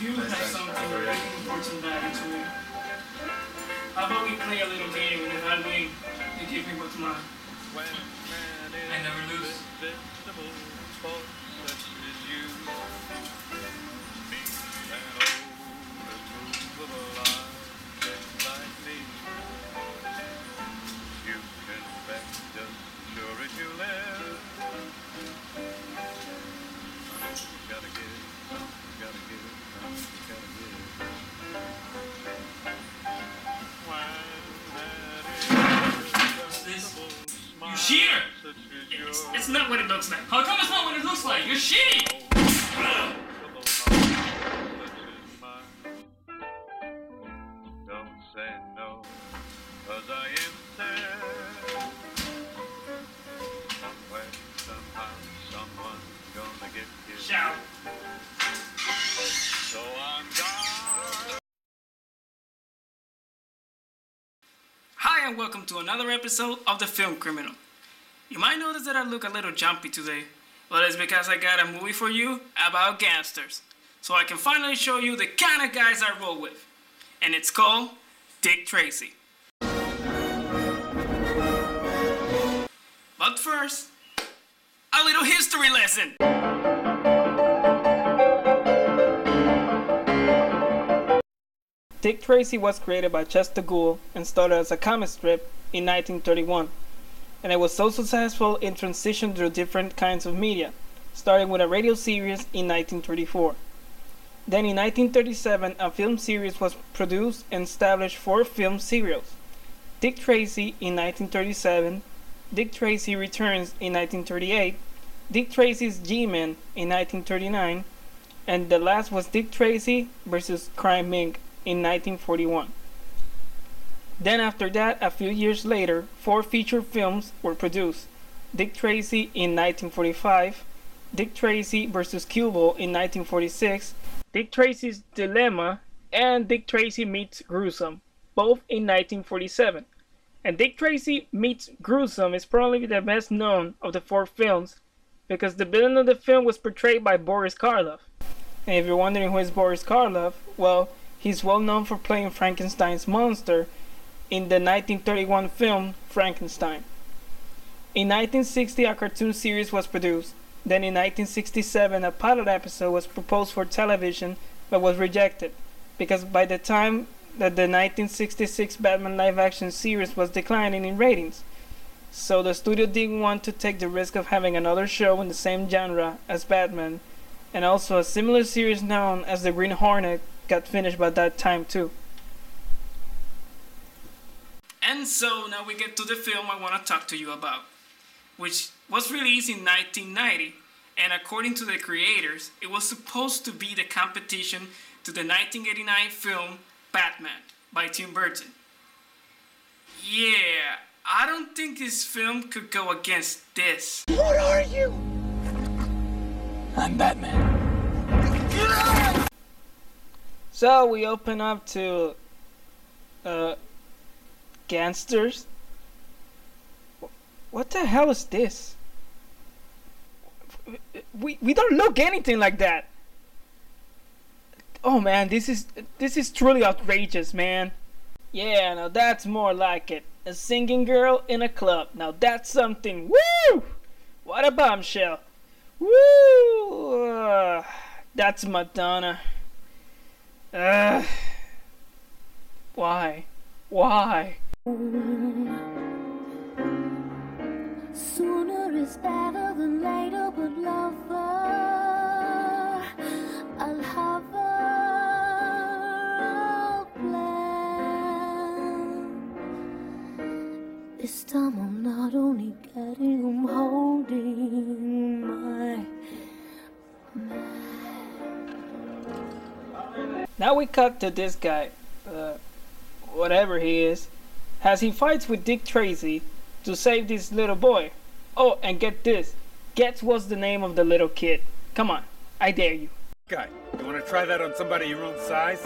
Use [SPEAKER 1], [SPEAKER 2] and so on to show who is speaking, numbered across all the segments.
[SPEAKER 1] you have something really important back into it. How about we play a little game and that way you give me what's mine?
[SPEAKER 2] I never lose.
[SPEAKER 1] You cheater! It's not what it looks like.
[SPEAKER 2] How come it's not what it looks like? You're shitty!
[SPEAKER 3] Don't say no, 'cause I am there. Somewhere, somehow, someone's gonna get killed.
[SPEAKER 1] Shout.
[SPEAKER 3] So I'm gone.
[SPEAKER 1] Hi and welcome to another episode of The Film Criminal. You might notice that I look a little jumpy today. Well, it's because I got a movie for you about gangsters. So I can finally show you the kind of guys I roll with. And it's called Dick Tracy. But first, a little history lesson. Dick Tracy was created by Chester Gould and started as a comic strip in 1931. And it was so successful it transitioned through different kinds of media, starting with a radio series in 1934. Then in 1937, a film series was produced and established 4 film serials. Dick Tracy in 1937, Dick Tracy Returns in 1938, Dick Tracy's G-Men in 1939, and the last was Dick Tracy vs. Crime Inc. in 1941. Then after that, a few years later, 4 feature films were produced. Dick Tracy in 1945, Dick Tracy vs. Cuba in 1946, Dick Tracy's Dilemma, and Dick Tracy Meets Gruesome, both in 1947. And Dick Tracy Meets Gruesome is probably the best known of the 4 films because the villain of the film was portrayed by Boris Karloff. And if you're wondering who is Boris Karloff, well, he's well known for playing Frankenstein's monster in the 1931 film Frankenstein. In 1960, a cartoon series was produced. Then in 1967, a pilot episode was proposed for television but was rejected because by the time that the 1966 Batman live-action series was declining in ratings. So the studio didn't want to take the risk of having another show in the same genre as Batman, and also a similar series known as the Green Hornet got finished by that time too. And so now we get to the film I want to talk to you about, which was released in 1990, and according to the creators, it was supposed to be the competition to the 1989 film Batman by Tim Burton. Yeah, I don't think this film could go against this.
[SPEAKER 4] What are you? I'm Batman.
[SPEAKER 1] So we open up to Gangsters. What the hell is this? We don't look anything like that. Oh man, this is truly outrageous, man. Yeah, now that's more like it. A singing girl in a club. Now that's something. Woo! What a bombshell. Woo! That's Madonna. Why? Why?
[SPEAKER 5] Sooner is better than later, but lover, I'll have a plan. This time I'm not only getting, I'm holding my man.
[SPEAKER 1] Now we cut to this guy, whatever he is, as he fights with Dick Tracy to save this little boy. Oh, and get this. Guess what's the name of the little kid? Come on, I dare you.
[SPEAKER 6] Guy, you want to try that on somebody your own size?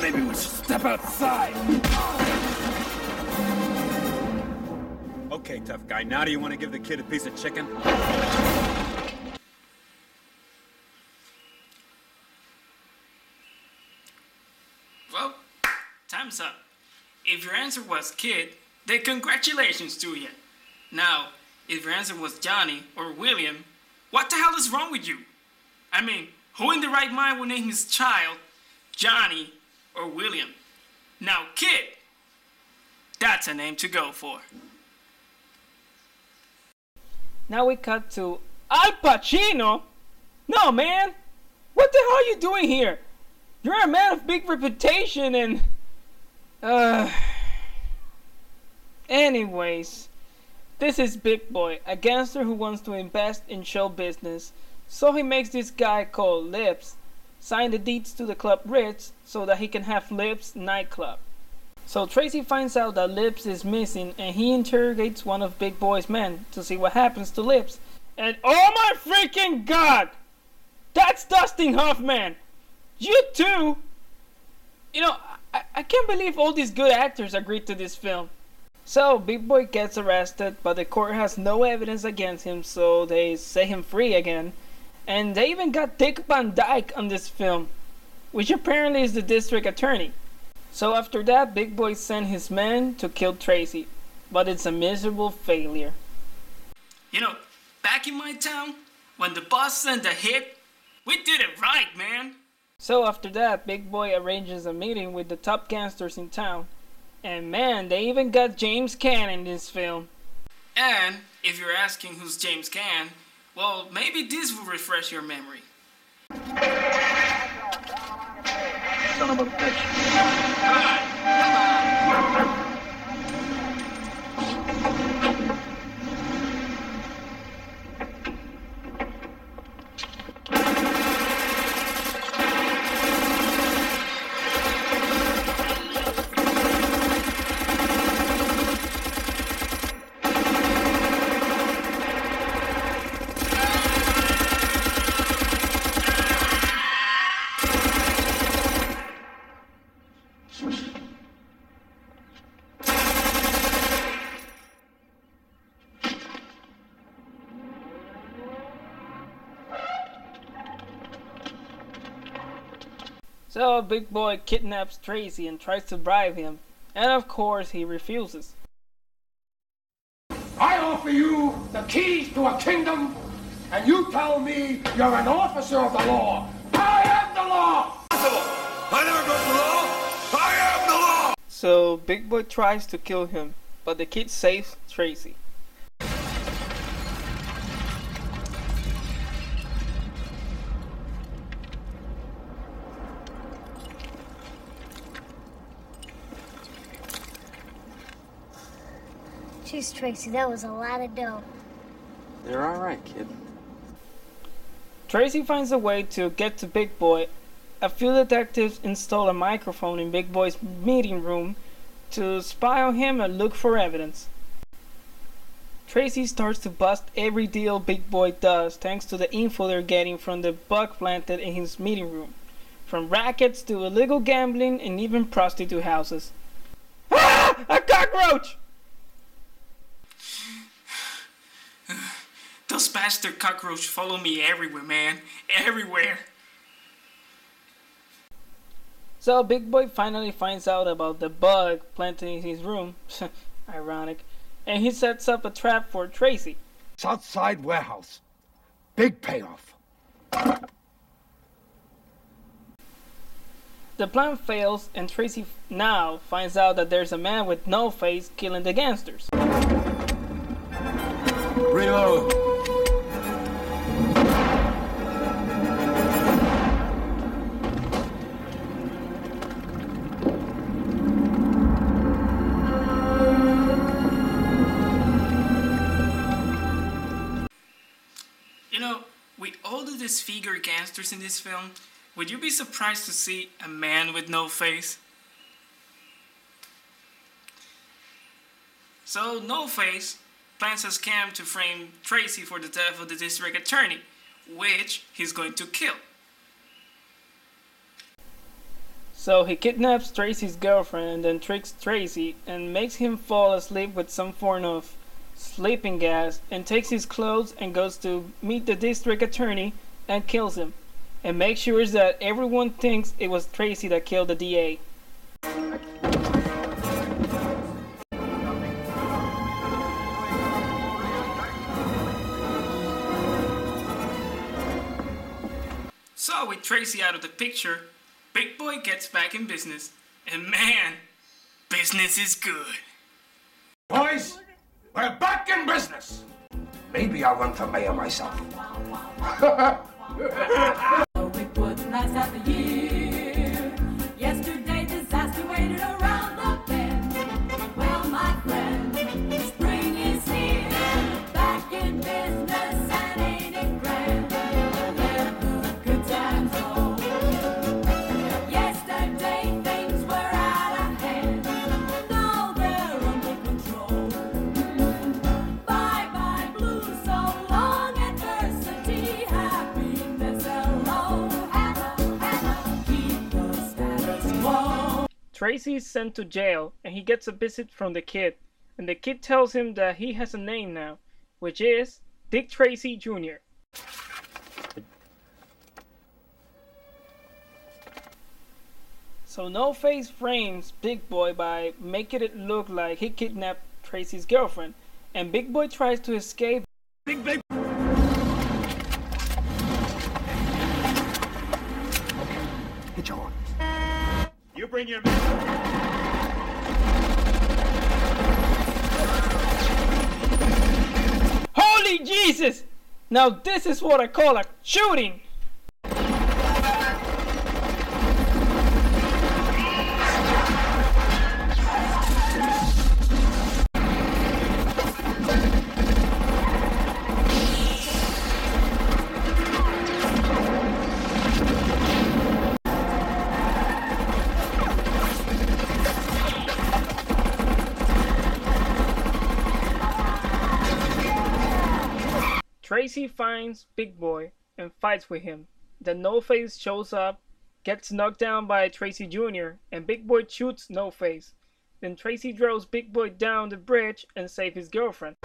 [SPEAKER 4] Maybe we
[SPEAKER 6] Step outside! Okay, tough guy, now do you want to give the kid a piece of chicken?
[SPEAKER 1] Well, time's up. If your answer was kid, then congratulations to you. Now, if your answer was Johnny or William, what the hell is wrong with you? I mean, who in the right mind would name his child Johnny or William? Now, kid, that's a name to go for. Now we cut to Al Pacino. No, man. What the hell are you doing here? You're a man of big reputation and... Anyways, this is Big Boy, a gangster who wants to invest in show business. So he makes this guy called Lips sign the deeds to the Club Ritz so that he can have Lips nightclub. So Tracy finds out that Lips is missing and he interrogates one of Big Boy's men to see what happens to Lips. And oh my freaking god! That's Dustin Hoffman! You too! You know, I can't believe all these good actors agreed to this film. So Big Boy gets arrested, but the court has no evidence against him, so they set him free again. And they even got Dick Van Dyke on this film, which apparently is the district attorney. So after that, Big Boy sent his men to kill Tracy, but it's a miserable failure. You know, back in my town, when the boss sent a hit, we did it right, man. So after that, Big Boy arranges a meeting with the top gangsters in town. And man, they even got James Caan in this film. And if you're asking who's James Caan, well, maybe this will refresh your memory.
[SPEAKER 4] Son of a bitch.
[SPEAKER 1] So Big Boy kidnaps Tracy and tries to bribe him, and of course he refuses.
[SPEAKER 4] I offer you the keys to a kingdom, and you tell me you're an officer of the law. I am the law!
[SPEAKER 3] I never broke the law! I am the law!
[SPEAKER 1] So Big Boy tries to kill him, but the kid saves Tracy.
[SPEAKER 5] Jeez, Tracy, that was a lot of dough.
[SPEAKER 7] You're alright, kid.
[SPEAKER 1] Tracy finds a way to get to Big Boy. A few detectives install a microphone in Big Boy's meeting room to spy on him and look for evidence. Tracy starts to bust every deal Big Boy does thanks to the info they're getting from the bug planted in his meeting room. From rackets to illegal gambling and even prostitute houses. Ah! A cockroach! Those bastard cockroaches follow me everywhere, man. Everywhere. So Big Boy finally finds out about the bug planted in his room. Ironic. And he sets up a trap for Tracy.
[SPEAKER 4] Southside warehouse. Big payoff.
[SPEAKER 1] The plan fails and Tracy now finds out that there's a man with no face killing the gangsters.
[SPEAKER 3] Reload!
[SPEAKER 1] You know, with all the disfigured gangsters in this film, would you be surprised to see a man with no face? So, No Face plans a scam to frame Tracy for the death of the district attorney, which he's going to kill. So he kidnaps Tracy's girlfriend and then tricks Tracy and makes him fall asleep with some form of sleeping gas and takes his clothes and goes to meet the district attorney and kills him and makes sure that everyone thinks it was Tracy that killed the DA.
[SPEAKER 2] So with Tracy out of the picture, Big Boy gets back in business. And man, business is good.
[SPEAKER 4] Boys, we're back in business. Maybe I'll run for mayor myself.
[SPEAKER 8] It was nice at the year. Yesterday disaster waited around the bend. Well, my friend, spring is here. Back in business and ain't it grand? Let the good times roll. Yesterday things were out of hand. Now they're under control. Bye bye blue, so long adversity. Happiness, hello, hello, keep the status quo.
[SPEAKER 1] Tracy is sent to jail and he gets a visit from the kid, and the kid tells him that he has a name now, which is Dick Tracy Jr. So No Face frames Big Boy by making it look like he kidnapped Tracy's girlfriend, and Big Boy tries to escape.
[SPEAKER 6] Big.
[SPEAKER 4] Get your arms.
[SPEAKER 6] You bring your
[SPEAKER 1] Holy Jesus! Now this is what I call a shooting! Tracy finds Big Boy and fights with him. Then No Face shows up, gets knocked down by Tracy Jr., and Big Boy shoots No Face. Then Tracy throws Big Boy down the bridge and saves his girlfriend.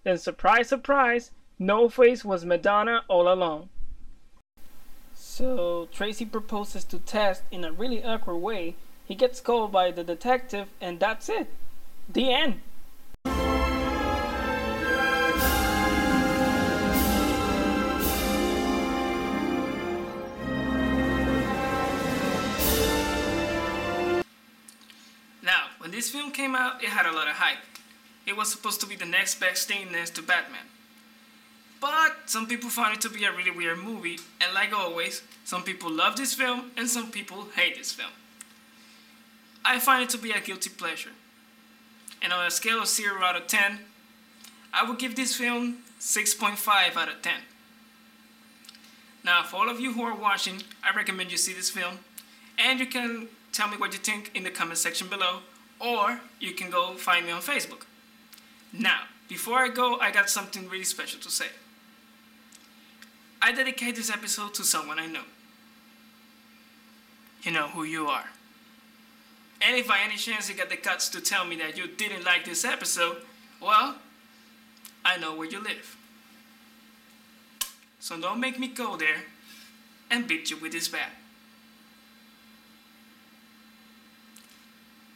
[SPEAKER 1] Then surprise, surprise, No Face was Madonna all along. So Tracy proposes to Test in a really awkward way. He gets called by the detective and that's it. The end.
[SPEAKER 2] Now, when this film came out, it had a lot of hype. It was supposed to be the next best thing next to Batman. But some people found it to be a really weird movie, and like always, some people love this film and some people hate this film. I find it to be a guilty pleasure. And on a scale of 0 out of 10, I would give this film 6.5 out of 10. Now, for all of you who are watching, I recommend you see this film, and you can tell me what you think in the comment section below, or you can go find me on Facebook. Now, before I go, I got something really special to say. I dedicate this episode to someone I know. You know who you are. And if by any chance you got the guts to tell me that you didn't like this episode, well, I know where you live. So don't make me go there and beat you with this bat.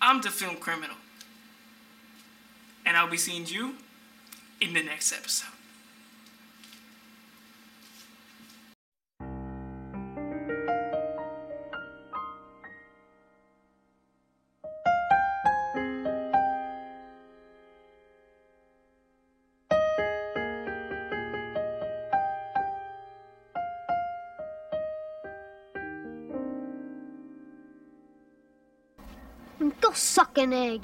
[SPEAKER 2] I'm the film criminal. And I'll be seeing you in the next episode.
[SPEAKER 5] Go suck an egg.